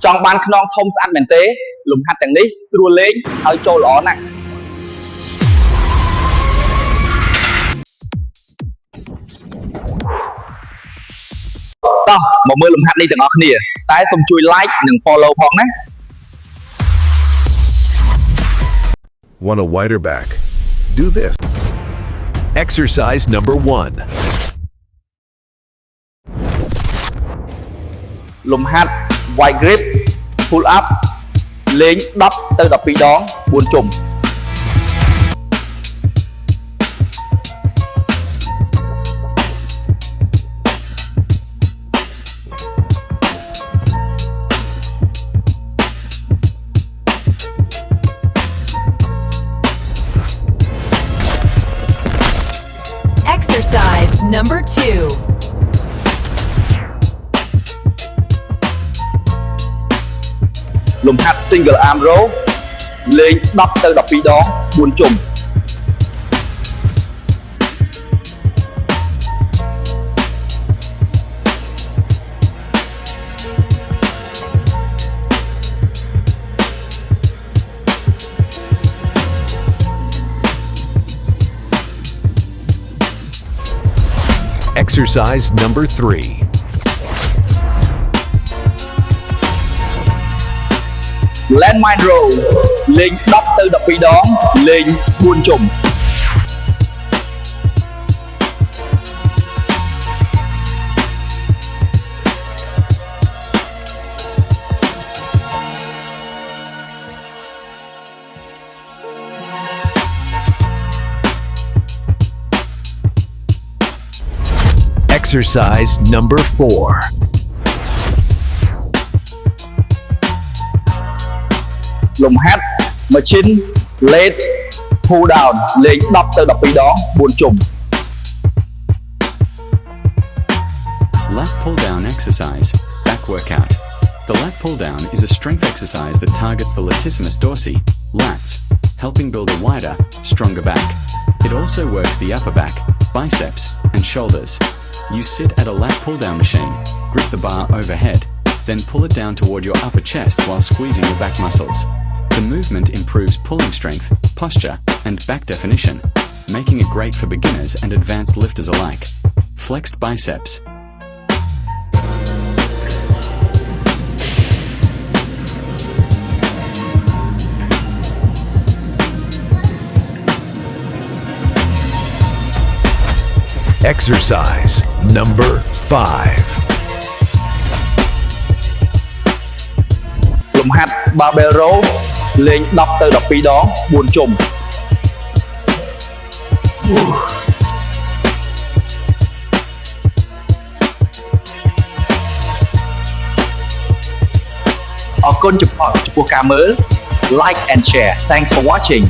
ចង់បានខ្នងធំស្អាតមែនទេលំហាត់ទាំងនេះស្រួលលេងហើយចូលល្អណាស់តោះមកមើលលំហាត់នេះទាំងអស់គ្នាតែសូមជួយ like និង follow ផងណា Want a wider back? Do this. Exercise number 1. លំហាត់ wide grip pull up លេង10ទៅ12ដង4ជុំExercise number 2.លំហាត់ single arm row លេង10ទៅ12ដង4ជុំ Exercise number 3. landmine row លេង10ទៅ12ដងលេង4ជុំ Exercise number 4. លំហាត់ machine leg pull down លេង10ទៅ12ដង4ជុំ Lat pull down exercise, back workout. The lat pull down is a strength exercise that targets the latissimus dorsi, lats, helping build a wider, stronger back. It also works the upper back, biceps, and shoulders. You sit at a lat pull down machine, grip the bar overhead, then pull it down toward your upper chest while squeezing your back muscles. The movement improves pulling strength, posture, and back definition, making it great for beginners and advanced lifters alike. Flexed biceps. Exercise number 5. លំហាត់ barbell row លេង10ទៅ12ដង4ជុំ អរគុណចំពោះការមើល like and share thanks for watching